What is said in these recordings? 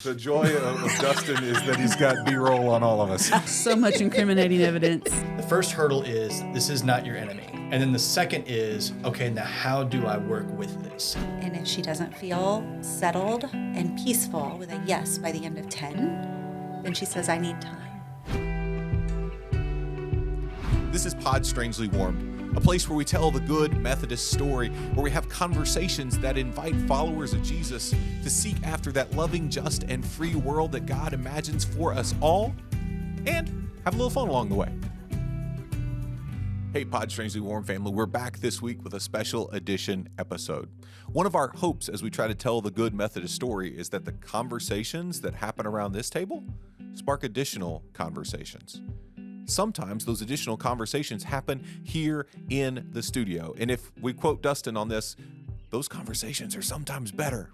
The joy of Dustin is that he's got B-roll on all of us. So much incriminating evidence. The first hurdle is this is not your enemy. And then the second is, okay, now how do I work with this? And if she doesn't feel settled and peaceful with a yes by the end of 10, then she says, I need time. This is Pod Strangely Warmed, a place where we tell the good Methodist story, where we have conversations that invite followers of Jesus to seek after that loving, just, and free world that God imagines for us all, and have a little fun along the way. Hey, Pod Strangely Warm family, we're back this week with a special edition episode. One of our hopes as we try to tell the good Methodist story is that the conversations that happen around this table spark additional conversations. Sometimes those additional conversations happen here in the studio. And if we quote Dustin on this, those conversations are sometimes better.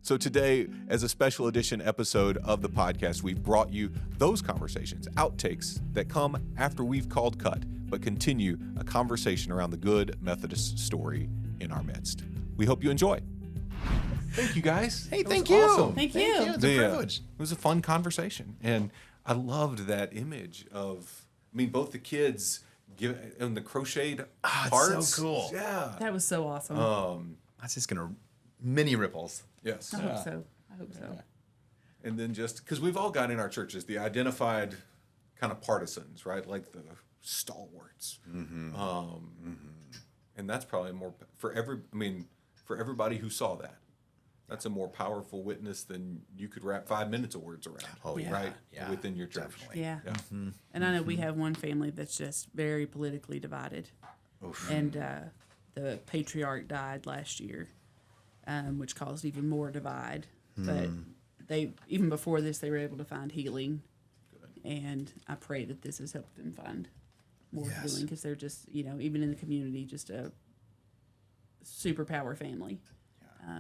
So today, as a special edition episode of the podcast, we've brought you those conversations, outtakes that come after we've called cut, but continue a conversation around the good Methodist story in our midst. We hope you enjoy. Thank you, guys. Hey, thank you. you. Thank you. It's a privilege. It was a fun conversation. And I loved that image of, both the kids and the crocheted parts. It's so cool. Yeah. That was so awesome. That's just going to mini ripples. Yes. I hope so. And then just, because we've all got in our churches the identified kind of partisans, right? Like the stalwarts. And that's probably more, for everybody who saw that. That's a more powerful witness than you could wrap 5 minutes of words around, right? Yeah. Within your church. Definitely. Yeah. Mm-hmm. And I know we have one family that's just very politically divided. Oof. And the patriarch died last year, which caused even more divide. But they, even before this, they were able to find healing. Good. And I pray that this has helped them find more Yes. healing, because they're just, even in the community, just a superpower family. Yeah.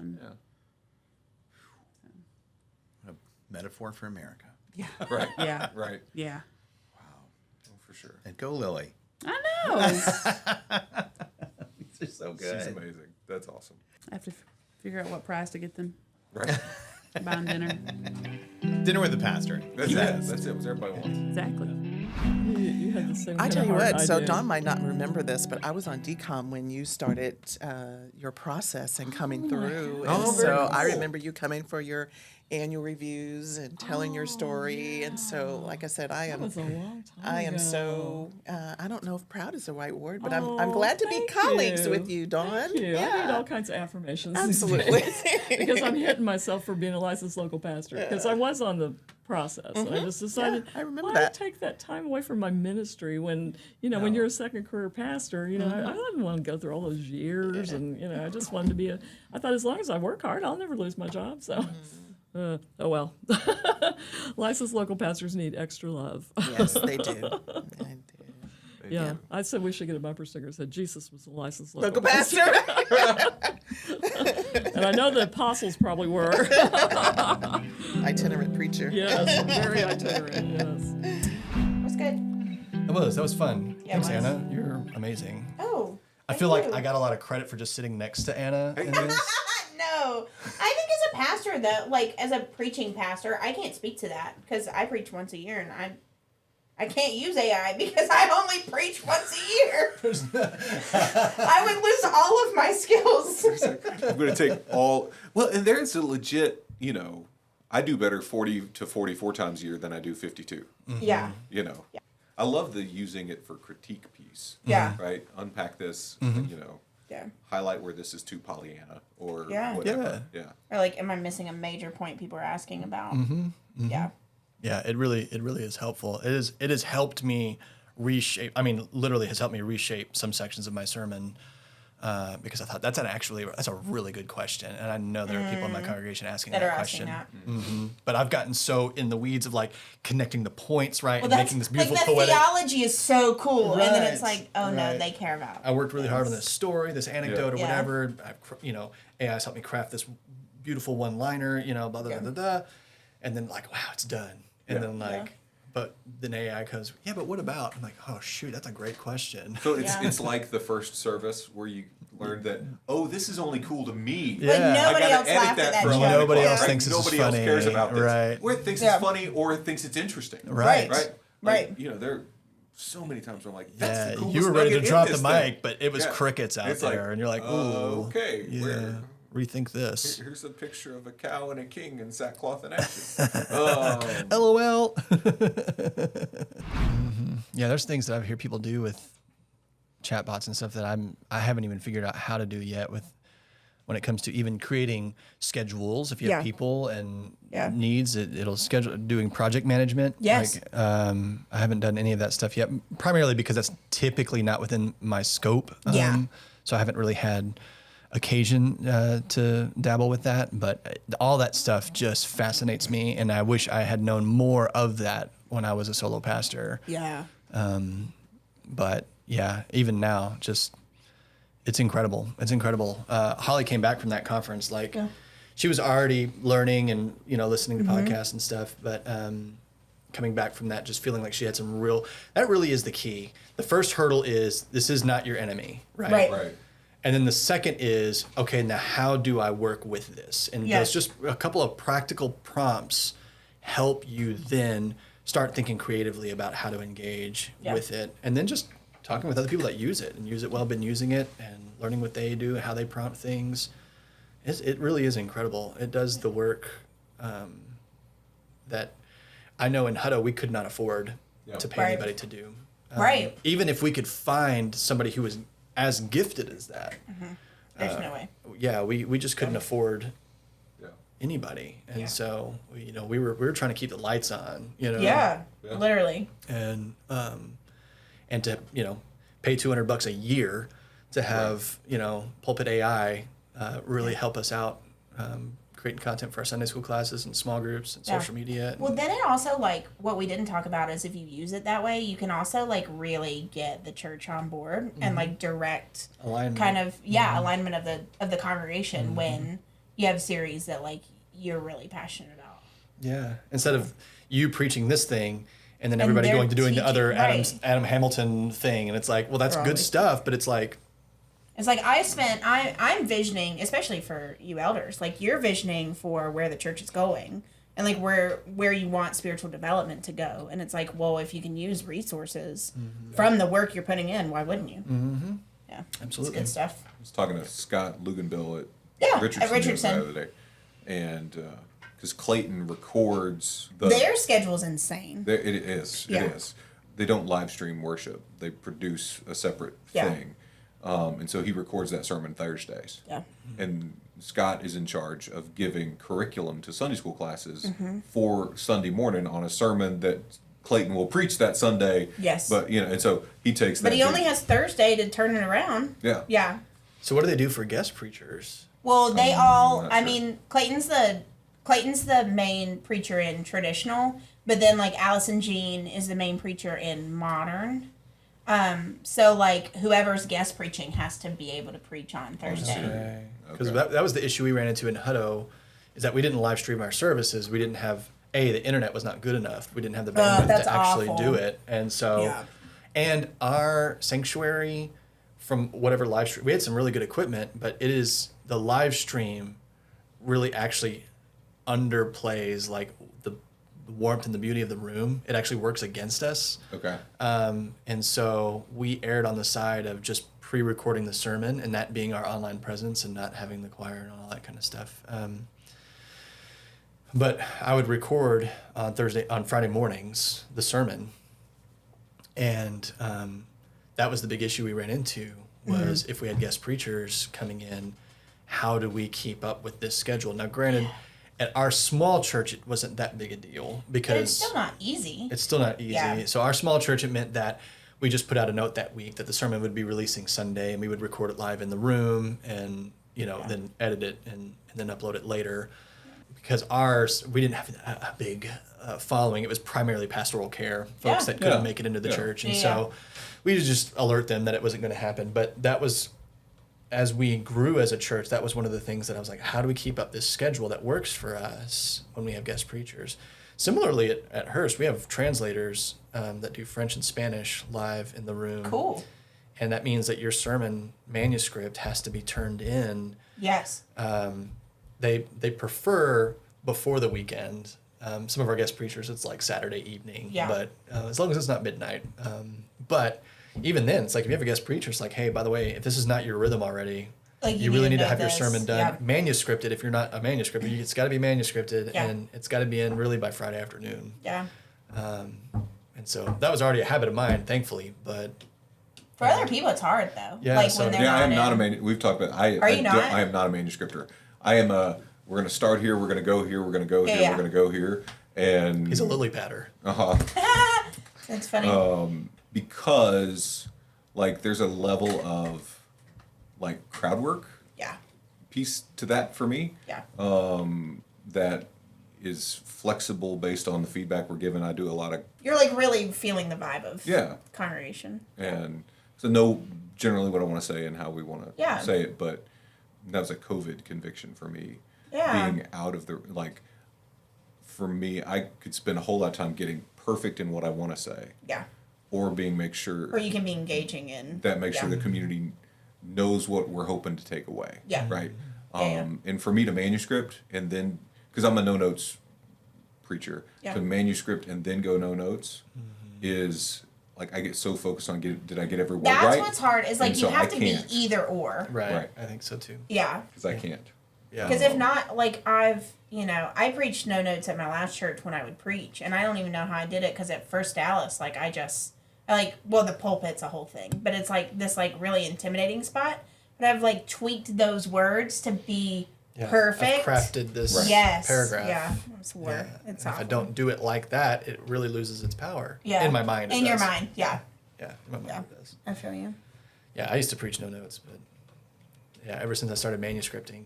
What a metaphor for America. Yeah. Right. Yeah. Right. Yeah. Wow. Oh, for sure. And go Lily. I know. These are so good. She's amazing. That's awesome. I have to figure out what prize to get them. Right. Buying dinner. Dinner with the pastor. That's it. That's it. What everybody wants. Exactly. You had the same I kind tell of you heart what, I so do. Dawn might not remember this, but I was on DCOM when you started your process and coming through. And Oh, so very I cool. remember you coming for your annual reviews and telling your story. And so, like I said, I That am was a long time I am ago. so, I don't know if proud is the right word, but I'm glad to be thank colleagues you. with you, Dawn. Thank you. I need Yeah. all kinds of affirmations. these Absolutely. days. Because I'm hitting myself for being a licensed local pastor. Because I was on the process. And I just decided, I remember why that. take that time away from my ministry when, when you're a second career pastor, I didn't want to go through all those years. And, I just wanted to be I thought as long as I work hard, I'll never lose my job. So, oh well. Licensed local pastors need extra love. Yes, they do. They do. Yeah, I said we should get a bumper sticker that said Jesus was a licensed Local pastor. And I know the apostles probably were. Itinerant preacher. Yes, very itinerant, yes. It was good. That was fun. Yeah, Thanks, it was. Anna. You're amazing. Oh. I feel like I got a lot of credit for just sitting next to Anna in this. No, I think as a pastor, though, as a preaching pastor, I can't speak to that because I preach once a year and I can't use AI because I only preach once a year. I would lose all of my skills. I'm going to take all. Well, and there's a legit, I do better 40 to 44 times a year than I do 52. Yeah. Yeah. I love the using it for critique piece. Yeah. Right? Unpack this, Yeah. highlight where this is too Pollyanna or Yeah. whatever. Yeah. Or am I missing a major point people are asking about? Yeah. Yeah, it really is helpful. It has helped me reshape. Literally has helped me reshape some sections of my sermon because I thought that's a really good question, and I know there are people in my congregation asking That that are question. asking that. But I've gotten so in the weeds of connecting the points right Well, and that's making this beautiful the poetic. theology is so cool, and then it's Right. oh no, Right. they care about. I worked really hard on this story, this anecdote, or Yeah. whatever. AI's helped me craft this beautiful one-liner. Blah blah blah blah blah, and then wow, it's done. And Yeah. then but then AI goes, yeah, but what about? I'm like, oh shoot, that's a great question. So it's like the first service where you learned that, oh, this is only cool to me. Yeah. But nobody I gotta else edit laughed at that for joke. 11 Nobody o'clock, else right? thinks this is Nobody else funny, cares about this. right. Or it thinks Yeah. it's funny, or it thinks it's interesting. Right. Right. Right. Like, you know, there are so many times where I'm like, that's Yeah, the coolest you were ready to nugget in drop the this mic, thing. but it was Yeah. crickets out It's there, like, and you're like, ooh, okay, yeah, where? rethink this. Here's a picture of a cow and a king in sackcloth and ashes. LOL. Yeah, there's things that I've heard people do with chatbots and stuff that I haven't even figured out how to do yet with when it comes to even creating schedules. If you have Yeah. people and Yeah. needs, it'll schedule doing project management. Yes. Like, I haven't done any of that stuff yet, primarily because that's typically not within my scope. Yeah. So I haven't really had occasion to dabble with that, but all that stuff just fascinates me, and I wish I had known more of that when I was a solo pastor. Yeah. But yeah, even now, just it's incredible. It's incredible. Holly came back from that conference like she was already learning and listening to podcasts and stuff, but coming back from that, just feeling like she had some real. That really is the key. The first hurdle is this is not your enemy, right? Right. Right. And then the second is, okay, now how do I work with this? And Yes. those just a couple of practical prompts help you then start thinking creatively about how to engage Yeah. with it. And then just talking with other people that use it and use it well, been using it and learning what they do, how they prompt things. It really is incredible. It does the work that I know in Hutto we could not afford to pay Right. anybody to do. Right. Even if we could find somebody who was as gifted as that. There's no way. Yeah, we just couldn't afford Yeah. anybody, and Yeah. so we were trying to keep the lights on, Yeah. Yeah. Literally. and to pay $200 a year to have Pulpit AI really help us out creating content for our Sunday school classes and small groups and Yeah. social media. Well, then it also what we didn't talk about is if you use it that way, you can also really get the church on board and direct Alignment. kind of alignment of the congregation when you have a series that you're really passionate about. Yeah, instead of you preaching this thing and then And everybody they're going to doing the other teaching, right. Adam Hamilton thing, and it's like, well, that's Probably. good stuff, but it's like, It's I'm visioning, especially for you elders, you're visioning for where the church is going and where you want spiritual development to go. And it's well, if you can use resources from the work you're putting in, why wouldn't you? Mm-hmm. Yeah. Absolutely. It's good stuff. I was talking to Scott Luganbill at Yeah, Richardson, at Richardson. the other day, and because Clayton records the Their schedule's insane. It is. Yeah. It is. They don't live stream worship. They produce a separate Yeah. thing. And so he records that sermon Thursdays. Yeah. And Scott is in charge of giving curriculum to Sunday school classes Mm-hmm. for Sunday morning on a sermon that Clayton will preach that Sunday. Yes. But, and so he takes that. But he only has Thursday to turn it around. Yeah. Yeah. so what do they do for guest preachers? Well, they all. not I sure. mean, Clayton's the main preacher in traditional, but then Allison Jean is the main preacher in modern. So whoever's guest preaching has to be able to preach on Thursday. Because Okay. that was the issue we ran into in Hutto, is that we didn't live stream our services. We didn't have the internet was not good enough. We didn't have the bandwidth that's to actually awful. do it, and so Yeah. and our sanctuary from whatever live stream we had some really good equipment, but it is the live stream really actually underplays the warmth and the beauty of the room. It actually works against us. Okay. And so we erred on the side of just pre-recording the sermon and that being our online presence and not having the choir and all that kind of stuff. But I would record on Friday mornings, the sermon. And that was the big issue we ran into was if we had guest preachers coming in, how do we keep up with this schedule? Now, granted, at our small church, it wasn't that big a deal because But it's still not easy. it's still not easy. Yeah. So our small church, it meant that we just put out a note that week that the sermon would be releasing Sunday, and we would record it live in the room, and then edit it and then upload it later. Because ours, we didn't have a big following. It was primarily pastoral care folks Yeah. that couldn't Yeah. make it into the Yeah. church, and Yeah. so we would just alert them that it wasn't going to happen. But that was as we grew as a church, that was one of the things that I was like, how do we keep up this schedule that works for us when we have guest preachers? Similarly, at Hearst, we have translators that do French and Spanish live in the room. Cool. And that means that your sermon manuscript has to be turned in. Yes. They prefer before the weekend. Some of our guest preachers, it's like Saturday evening. Yeah. But as long as it's not midnight. But even then, it's like if you have a guest preacher, it's like, hey, by the way, if this is not your rhythm already, Like you really need to know have your this. sermon done, Yeah. manuscripted. If you're not a manuscript, it's got to be manuscripted, Yeah. and it's got to be in really by Friday afternoon. Yeah. And so that was already a habit of mine, thankfully. But For other people, it's hard though. Yeah, Like so- when they're Yeah, I am not a in. we've talked about. I Are you not? I am not a manuscripter. I am a. We're going to start here. We're going to go here. We're going to go here. Yeah. We're going to go here. And he's a lily patter. That's funny. Because like there's a level of like crowd work yeah. piece to that for me. Yeah. That is flexible based on the feedback we're given. I do a lot of You're like really feeling the vibe of yeah, congregation. and so know generally what I want to say and how we want to Yeah. say it. But that was a COVID conviction for me. Yeah. Being out of the like. For me, I could spend a whole lot of time getting perfect in what I want to say, Yeah. or make sure Or you can be engaging in. that makes sure yeah. the community knows what we're hoping to take away. Yeah. Right. Yeah, And for me to manuscript and then, because I'm a no notes preacher, Yeah. to manuscript and then go no notes is like I get so focused on did I get every word That's right? what's hard is like And you so I have to be can't. either or. Right. Right. I think so too. Yeah. Because I can't. Yeah. Because if not, like I preached no notes at my last church when I would preach, and I don't even know how I did it. Because at First Dallas, like the pulpit's a whole thing, but it's like this like really intimidating spot. But I've like tweaked those words to be perfect. I've crafted this Yes. paragraph. Yeah. It's Yeah. work. It's And if I awful. don't do it like that, it really loses its power. Yeah. In my mind. it In your does. mind. Yeah. Yeah. In my mind Yeah. it does. I feel you. Yeah. I used to preach no notes, but yeah, ever since I started manuscripting,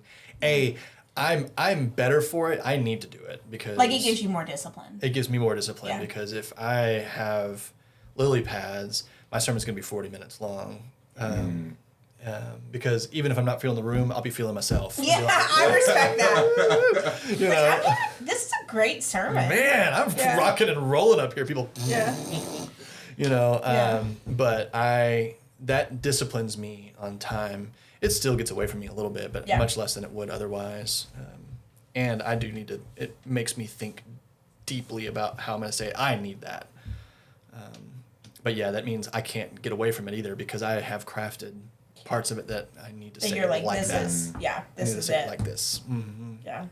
I'm better for it. I need to do it because Like it gives you more discipline. it gives me more discipline Yeah. because if I have lily pads, my sermon's gonna be 40 minutes long. Because even if I'm not feeling the room, I'll be feeling myself. I'll be Yeah, like, I respect that. you know, This is a great sermon. man, I'm Yeah. rocking and rolling up here. People, Yeah. you know, Yeah. but that disciplines me on time. It still gets away from me a little bit, but Yeah. much less than it would otherwise. And I do need to. It makes me think deeply about how I'm going to say it. I need that. But yeah, that means I can't get away from it either because I have crafted parts of it that I need to So say you're like, this that. is, yeah, I this need to is say it. it like this. Mm-hmm. Yeah.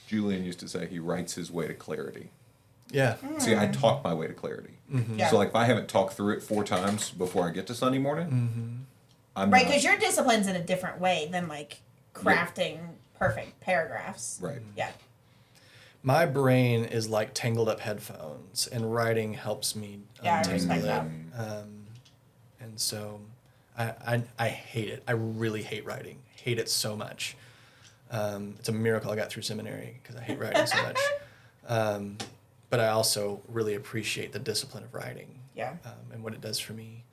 Julian used to say he writes his way to clarity. Yeah. See, I talk my way to clarity. Yeah. So like if I haven't talked through it 4 times before I get to Sunday morning, I'm Right, not- because your discipline's in a different way than like crafting perfect paragraphs. right. Yeah. My brain is like tangled up headphones, and writing helps me Yeah, I untangle respect it. that. And so I hate it. I really hate writing. Hate it so much. It's a miracle I got through seminary because I hate writing so much. But I also really appreciate the discipline of writing Yeah. and what it does for me.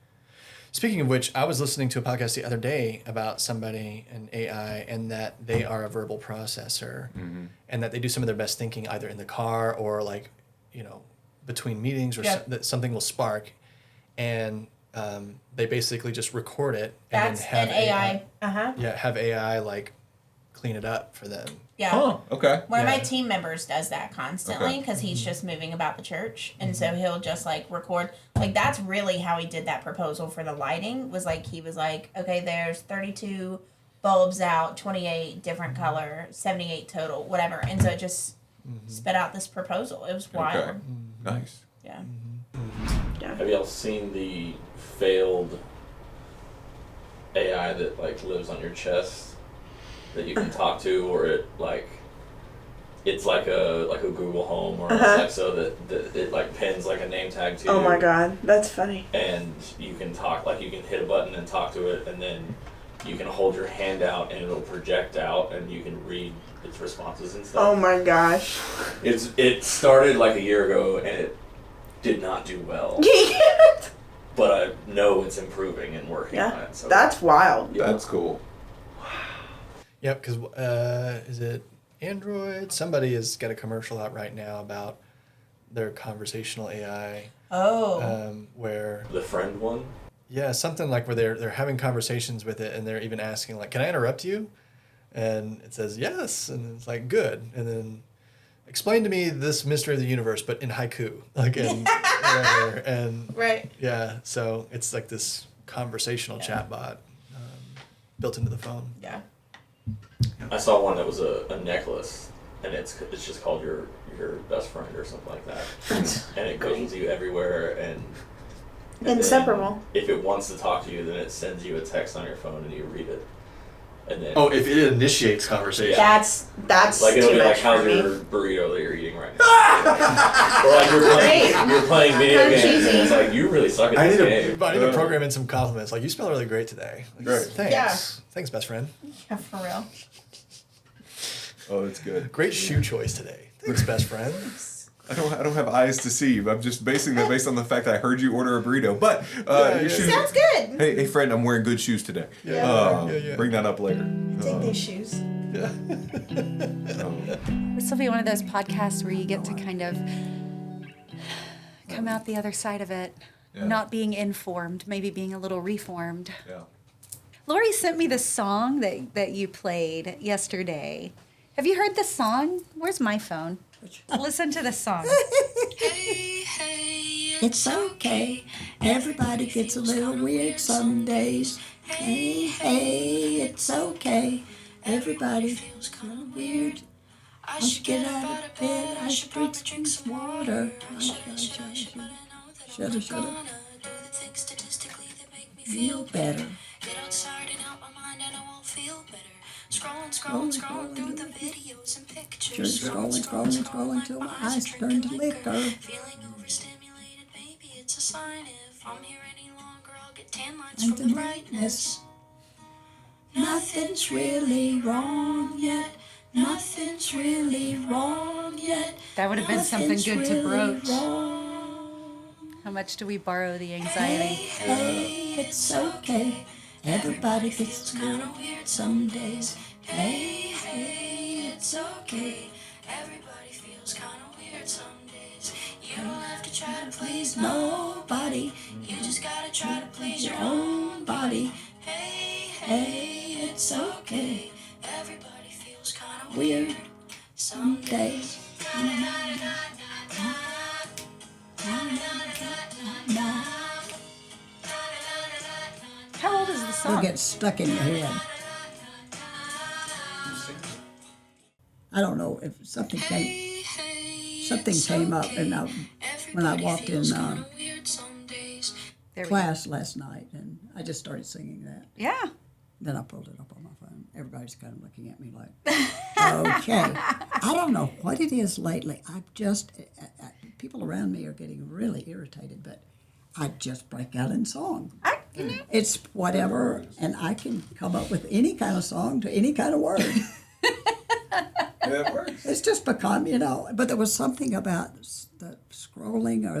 Speaking of which, I was listening to a podcast the other day about somebody in AI and that they are a verbal processor and that they do some of their best thinking either in the car or like, you know, between meetings or Yeah. that something will spark. And they basically just record it and That's then have an AI. Uh-huh. have AI like clean it up for them. Yeah. Huh. Okay. One of my Yeah. team members does that constantly Okay. because he's just moving about the church, and so he'll just like record. Like that's really how he did that proposal for the lighting. Was like he was like, okay, there's 32 bulbs out, 28 different color, 78 total, whatever, and so it just spit out this proposal. It was wild. Okay. Nice. Yeah. Have y'all seen the failed AI that like lives on your chest that you can talk to, or it like it's like a Google Home or Alexa that it like pins like a name tag to you. Oh my god, that's funny. And you can talk, like you can hit a button and talk to it, and then you can hold your hand out and it'll project out and you can read its responses and stuff. Oh my gosh. It started like a year ago and it did not do well. But I know it's improving and working on it. So That's wild. yeah. That's cool. Yep, because is it Android? Somebody has got a commercial out right now about their conversational AI, where The friend one. yeah, something like where they're having conversations with it, and they're even asking like, "Can I interrupt you?" And it says yes, and it's like good, and then explain to me this mystery of the universe, but in haiku, like in whatever, and Right. yeah, so it's like this conversational chatbot built into the phone. Yeah. I saw one that was a necklace, and it's just called your best friend or something like that, and it goes with you everywhere. And then Inseparable. if it wants to talk to you, then it sends you a text on your phone, and you read it. And then Oh, if it initiates conversation. That's like it'll too be like, much how's for me. your burrito that you're eating right now? Or like you're playing video How games, cheesy. and it's like you really suck at I this need game. to program in some compliments. Like, you smell really great today. Like, Right. Thanks. Yeah. Thanks, best friend. Yeah, for real. Oh, that's good. Great shoe choice today. Thanks, best friend. I don't have eyes to see. I'm just basing that based on the fact that I heard you order a burrito. But Yeah, your yeah. shoes. Sounds good. Hey, friend, I'm wearing good shoes today. Yeah. Bring that up later. Take these shoes. This will be one of those podcasts where you get to kind of come out the other side of it, Yeah. not being informed, maybe being a little reformed. Yeah. Lori sent me the song that you played yesterday. Have you heard the song? Where's my phone? Listen to the song. It's okay. Everybody gets a little weird some days. Hey, it's okay. Everybody feels kind of weird. I should get out of bed. I should probably drink some water. Shoulda. Feel better. Get outside and out my mind and I won't feel better. Scrolling through the videos and pictures. Scrolling till my eyes turn to liquor. Feeling overstimulated, maybe it's a sign. If I'm here any longer, I'll get tan lines from the brightness. Nothing's really wrong yet. Nothing's really wrong yet. That would have been something Nothing's good to really broach. wrong. How much do we borrow the anxiety? Hey, it's okay. Everybody gets kind of weird some days. Hey, it's okay. Everybody feels kind of weird some days. You don't have to try to please nobody. You just gotta try to please your own body. Hey, it's okay. Everybody feels kind of weird some days. How old is the It'll song? get stuck in your head. I don't know if something came up, and when I walked in There we go. class last night, and I just started singing that. Yeah. Then I pulled it up on my phone. Everybody's kind of looking at me like, okay. I don't know what it is lately. People around me are getting really irritated, but I just break out in song. It's whatever, and I can come up with any kind of song to any kind of word. Yeah, it works. It's just become, but there was something about the scrolling or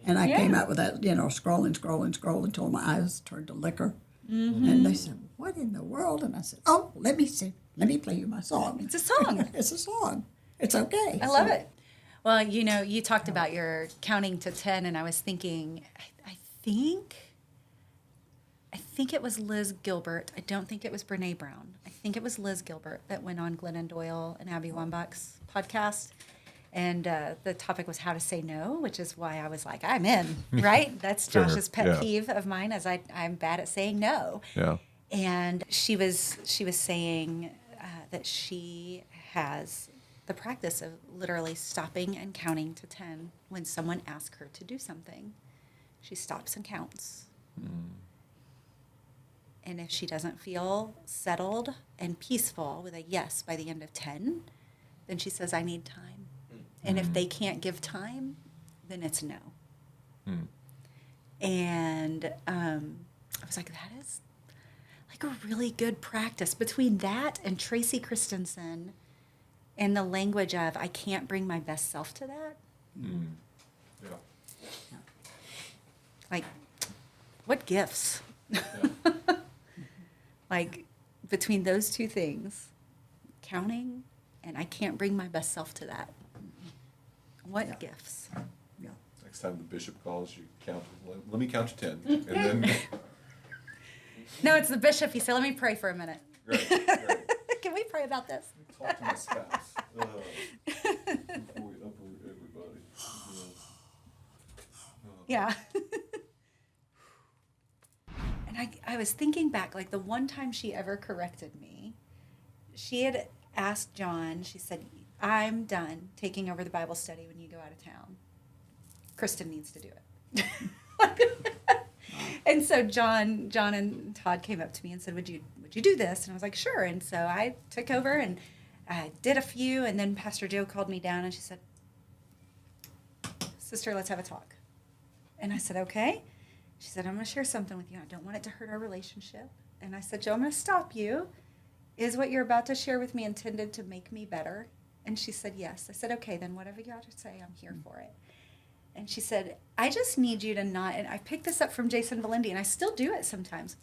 and I came out with that, scrolling until my eyes turned to liquor. Mm-hmm. And they said, what in the world? And I said, oh, let me play you my song. It's a song. It's a song. It's okay. I love it. Well, you talked about your counting to 10, and I was thinking, I think it was Liz Gilbert. I don't think it was Brene Brown. I think it was Liz Gilbert that went on Glennon Doyle and Abby Wambach's podcast. And the topic was how to say no, which is why I was like, I'm in, right? That's Sure, Josh's pet yeah. peeve of mine, as I'm bad at saying no. Yeah. And she was saying that she has the practice of literally stopping and counting to 10 when someone asks her to do something. She stops and counts. And if she doesn't feel settled and peaceful with a yes by the end of 10, then she says, I need time. And if they can't give time, then it's no. And I was like, that is like a really good practice. Between that and Tracy Christensen and the language of, I can't bring my best self to that. Yeah. Like, what gifts? Like, between those two things, counting, and I can't bring my best self to that. What gifts? Next time the bishop calls, you count. Let me count to 10, and then. No, it's the bishop. He said, let me pray for a minute. Great. Can we pray about this? Talk to my spouse. Before we uproot everybody. Yeah. And I was thinking back, like the one time she ever corrected me, she had asked John, she said, I'm done taking over the Bible study when you go out of town. Kristen needs to do it. And so John and Todd came up to me and said, would you do this? And I was like, sure. And so I took over and I did a few, and then Pastor Joe called me down and she said, sister, let's have a talk. And I said, okay. She said, I'm going to share something with you. I don't want it to hurt our relationship. And I said, Joe, I'm going to stop you. Is what you're about to share with me intended to make me better? And she said, yes. I said, okay, then whatever you have to say, I'm here for it. And she said, I just need you to not, and I picked this up from Jason Valendi, and I still do it sometimes.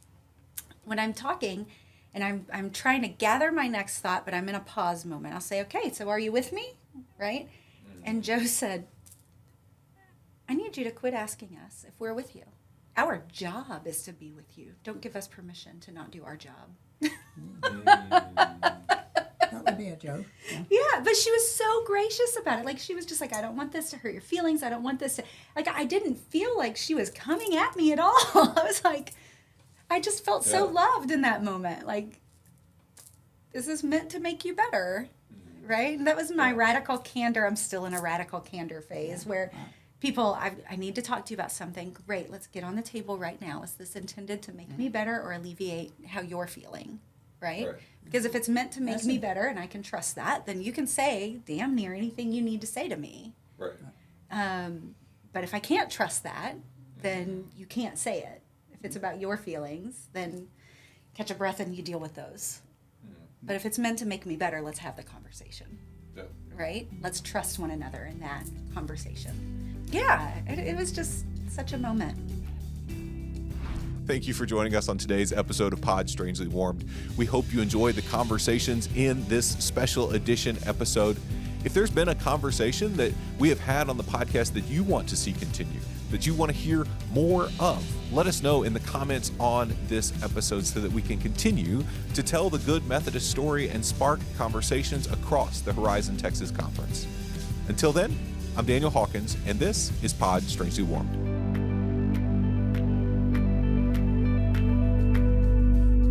When I'm talking and I'm trying to gather my next thought, but I'm in a pause moment, I'll say, okay, so are you with me? Right? And Joe said, I need you to quit asking us if we're with you. Our job is to be with you. Don't give us permission to not do our job. That would be a joke. Yeah. Yeah, but she was so gracious about it. Like, she was just like, I don't want this to hurt your feelings. I don't want this to, like, I didn't feel like she was coming at me at all. I was like, I just felt so loved in that moment. Like, this is meant to make you better, right? And that was my radical candor. I'm still in a radical candor phase where people, I need to talk to you about something. Great, let's get on the table right now. Is this intended to make me better or alleviate how you're feeling, right? Because if it's meant to make me better and I can trust that, then you can say damn near anything you need to say to me. Right. But if I can't trust that, then you can't say it. If it's about your feelings, then catch a breath and you deal with those. But if it's meant to make me better, let's have the conversation. Yeah. Right? Let's trust one another in that conversation. Yeah, it was just such a moment. Thank you for joining us on today's episode of Pod Strangely Warmed. We hope you enjoyed the conversations in this special edition episode. If there's been a conversation that we have had on the podcast that you want to see continue, that you want to hear more of, let us know in the comments on this episode so that we can continue to tell the Good Methodist story and spark conversations across the Horizon Texas Conference. Until then, I'm Daniel Hawkins, and this is Pod Strangely Warmed.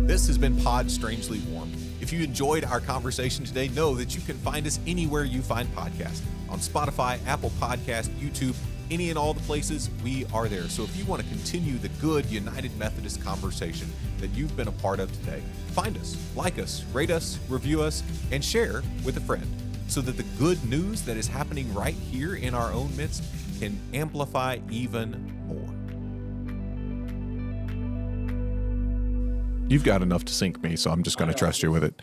This has been Pod Strangely Warmed. If you enjoyed our conversation today, know that you can find us anywhere you find podcasts. On Spotify, Apple Podcast, YouTube, any and all the places, we are there. So if you want to continue the good United Methodist conversation that you've been a part of today, find us, like us, rate us, review us, and share with a friend so that the good news that is happening right here in our own midst can amplify even more. You've got enough to sink me, so I'm just going to trust you with it.